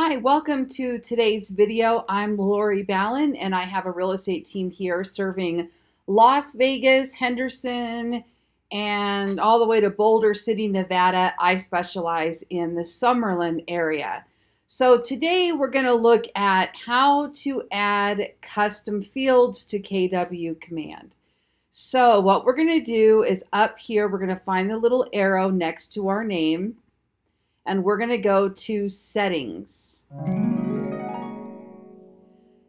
Hi, welcome to today's video. I'm Lori Ballen and I have a real estate team here serving Las Vegas, Henderson, and all the way to Boulder City, Nevada. I specialize in the Summerlin area. So today we're going to look at how to add custom fields to KW Command. So what we're going to do is up here, we're going to find the little arrow next to our name. And we're going to go to settings.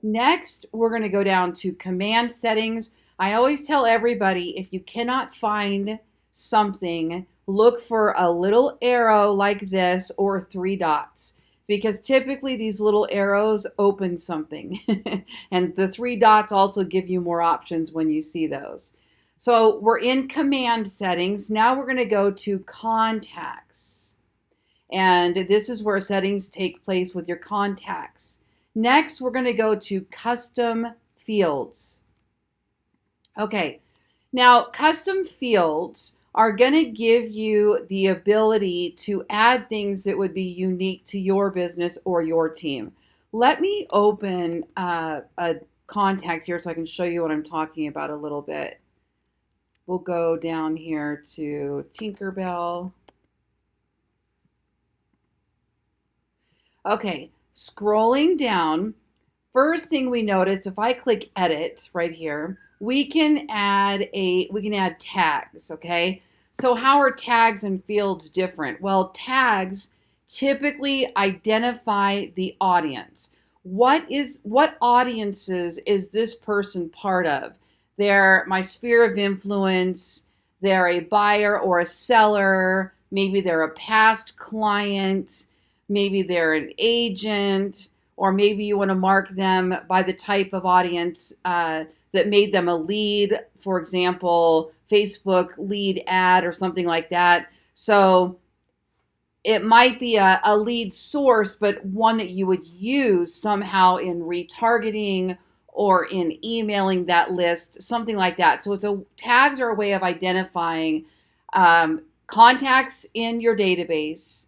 Next, we're going to go down to command settings. I always tell everybody, if you cannot find something, look for a little arrow like this or three dots, because typically these little arrows open something. And the three dots also give you more options when you see those. So we're in command settings. Now we're going to go to contacts. And this is where settings take place with your contacts. Next, we're going to go to custom fields. Okay, now custom fields are going to give you the ability to add things that would be unique to your business or your team. Let me open a contact here so I can show you what I'm talking about a little bit. We'll go down here to Tinkerbell. Okay, scrolling down, first thing we notice, if I click edit right here, we can add tags, okay? So how are tags and fields different? Well, tags typically identify the audience. What audiences is this person part of? They're my sphere of influence, they're a buyer or a seller, maybe they're a past client, maybe they're an agent, or maybe you want to mark them by the type of audience that made them a lead, for example, Facebook lead ad or something like that. So it might be a lead source, but one that you would use somehow in retargeting or in emailing that list, something like that. So tags are a way of identifying contacts in your database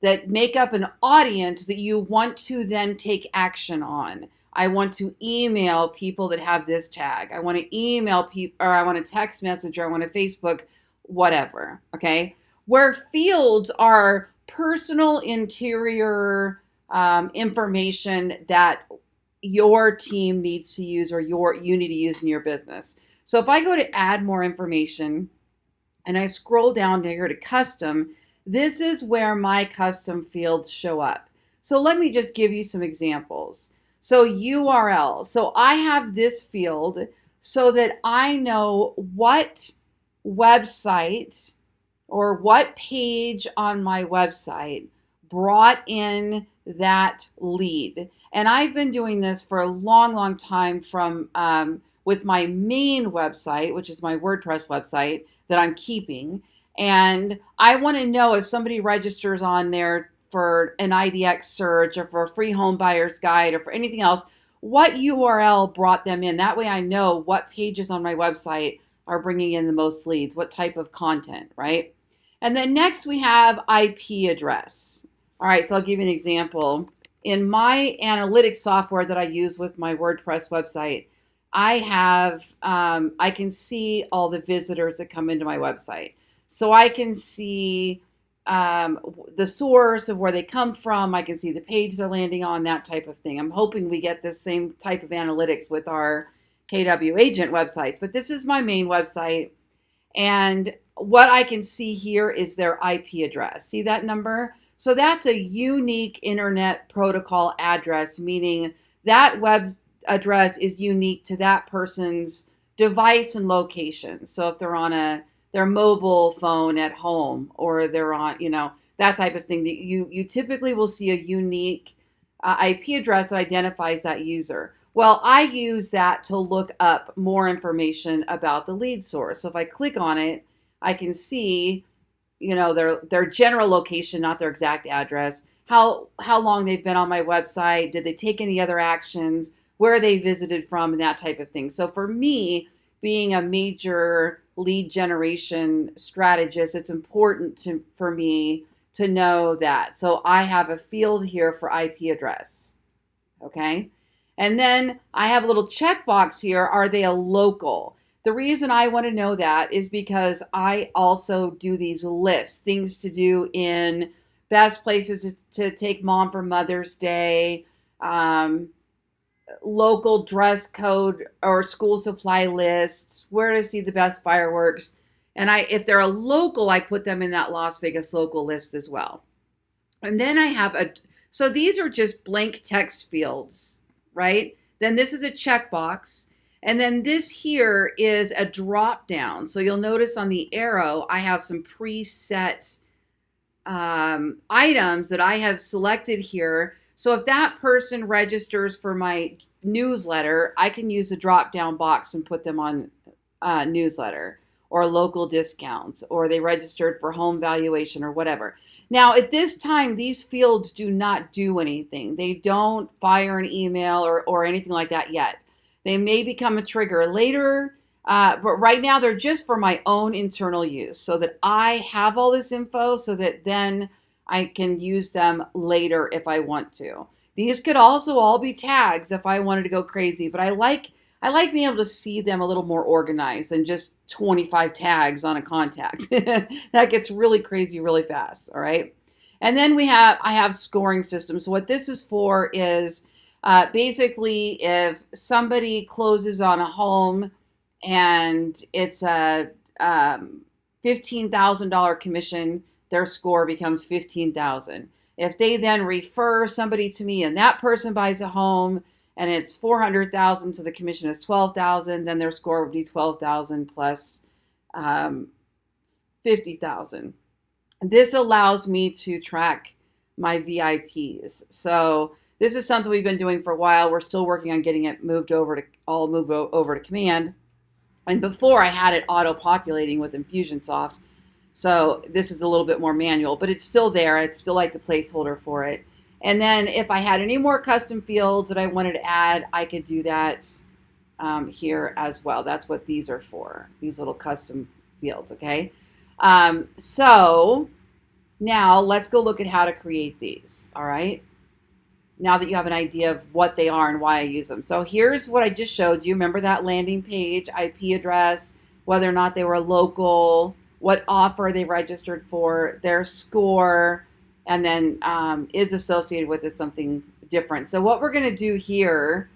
that make up an audience that you want to then take action on. I want to email people that have this tag. I want to email people, or I want to text message, or I want to Facebook, whatever, okay? Where fields are personal interior information that your team needs to use or you need to use in your business. So if I go to add more information and I scroll down here to custom, this is where my custom fields show up. So let me just give you some examples. So URL. So I have this field so that I know what website or what page on my website brought in that lead. And I've been doing this for a long, long time with my main website, which is my WordPress website that I'm keeping. And I want to know if somebody registers on there for an IDX search or for a free home buyer's guide or for anything else, what URL brought them in. That way I know what pages on my website are bringing in the most leads, what type of content, right? And then next we have IP address. All right, so I'll give you an example. In my analytics software that I use with my WordPress website, I can see all the visitors that come into my website. So I can see the source of where they come from. I can see the page they're landing on, that type of thing. I'm hoping we get this same type of analytics with our KW agent websites. But this is my main website. And what I can see here is their IP address. See that number? So that's a unique internet protocol address, meaning that web address is unique to that person's device and location. So if they're on their mobile phone at home, or they're on, that type of thing, that you typically will see a unique IP address that identifies that user. Well, I use that to look up more information about the lead source. So if I click on it, I can see, their general location, not their exact address, how long they've been on my website, did they take any other actions, where they visited from, and that type of thing. So for me, being a major lead generation strategist, it's important for me to know that. So I have a field here for IP address. Okay. And then I have a little checkbox here. Are they a local? The reason I want to know that is because I also do these lists, things to do in best places to take mom for Mother's Day, local dress code or school supply lists, where to see the best fireworks. And if they're a local, I put them in that Las Vegas local list as well. And then I have so these are just blank text fields, right? Then this is a checkbox. And then this here is a drop down. So you'll notice on the arrow, I have some preset items that I have selected here. So if that person registers for my newsletter, I can use the drop down box and put them on newsletter or local discounts, or they registered for home valuation or whatever. Now, at this time, these fields do not do anything. They don't fire an email or anything like that yet. They may become a trigger later, but right now they're just for my own internal use so that I have all this info so that then I can use them later if I want to. These could also all be tags if I wanted to go crazy, but I like being able to see them a little more organized than just 25 tags on a contact. That gets really crazy really fast, all right? And then I have scoring systems. So what this is for is basically if somebody closes on a home and it's a $15,000 commission, their score becomes $15,000. If they then refer somebody to me and that person buys a home and it's $400,000, so the commission is $12,000, then their score would be $12,000 plus $50,000. This allows me to track my VIPs. So this is something we've been doing for a while. We're still working on getting it moved over to Command. And before I had it auto-populating with Infusionsoft. So this is a little bit more manual, but it's still there. I'd still like the placeholder for it. And then if I had any more custom fields that I wanted to add, I could do that here as well. That's what these are for, these little custom fields, okay? So now let's go look at how to create these, all right? Now that you have an idea of what they are and why I use them. So here's what I just showed you. Remember that landing page, IP address, whether or not they were local, what offer they registered for, their score, and then is associated with is something different. So what we're going to do here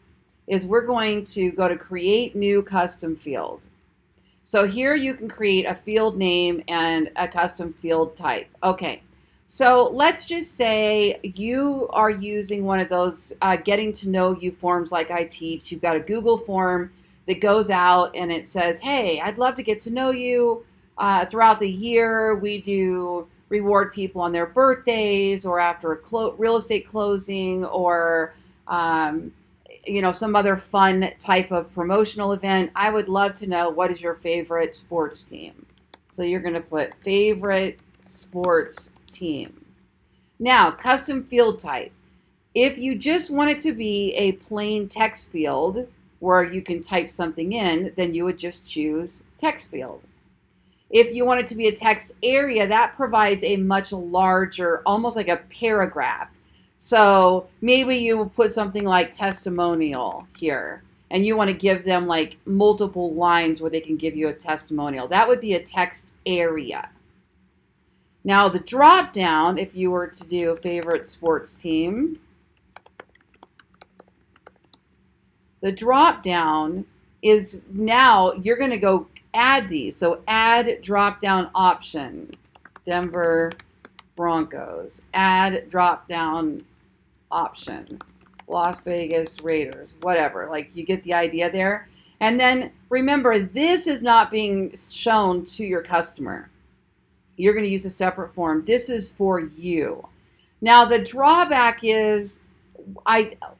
is we're going to go to create new custom field. So here you can create a field name and a custom field type. Okay, so let's just say you are using one of those getting to know you forms like I teach. You've got a Google form that goes out and it says, hey, I'd love to get to know you. Throughout the year, we do reward people on their birthdays or after a real estate closing or some other fun type of promotional event. I would love to know, what is your favorite sports team? So you're going to put favorite sports team. Now, custom field type. If you just want it to be a plain text field where you can type something in, then you would just choose text field. If you want it to be a text area, that provides a much larger, almost like a paragraph. So maybe you will put something like testimonial here, and you want to give them like multiple lines where they can give you a testimonial. That would be a text area. Now the drop down, if you were to do favorite sports team, the drop down is now you're going to go add these. So add drop down option, Denver Broncos, add drop down option, Las Vegas Raiders, whatever. Like, you get the idea there. And then remember, this is not being shown to your customer. You're going to use a separate form. This is for you. Now the drawback is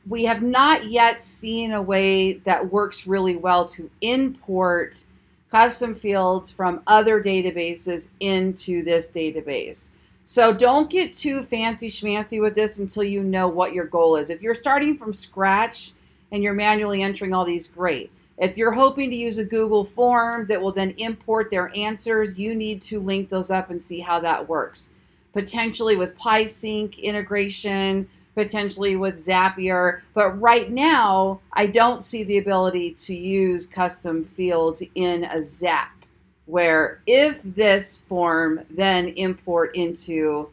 we have not yet seen a way that works really well to import custom fields from other databases into this database. So don't get too fancy schmancy with this until you know what your goal is. If you're starting from scratch and you're manually entering all these, great. If you're hoping to use a Google form that will then import their answers, you need to link those up and see how that works. potentially with PySync integration, potentially with Zapier. But right now, I don't see the ability to use custom fields in a Zap, where if this form, then import into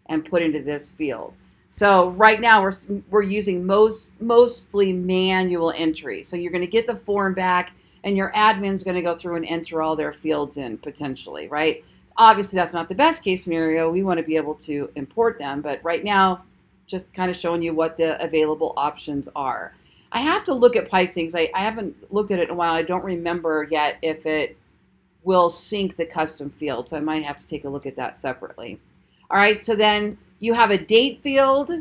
and put into this field. So right now we're using mostly manual entry. So you're going to get the form back, and your admin's going to go through and enter all their fields in potentially, right? Obviously, that's not the best case scenario. We want to be able to import them, but right now, just kind of showing you what the available options are. I have to look at PySync. I haven't looked at it in a while. I don't remember yet if it will sync the custom fields. I might have to take a look at that separately. All right, so then you have a date field,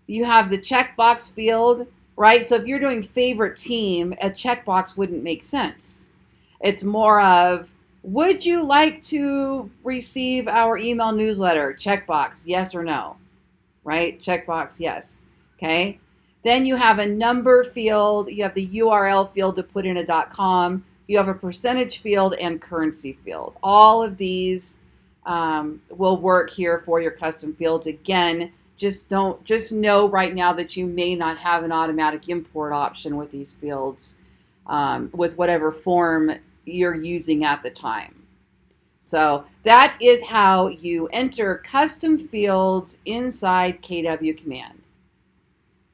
you have the checkbox field, right? So if you're doing favorite team, a checkbox wouldn't make sense. It's more of, would you like to receive our email newsletter? Checkbox, yes or no, right? Checkbox, yes, okay? Then you have a number field, you have the URL field to put in a .com, you have a percentage field and currency field. All of these will work here for your custom fields. Again, just know right now that you may not have an automatic import option with these fields with whatever form you're using at the time. So that is how you enter custom fields inside KW Command.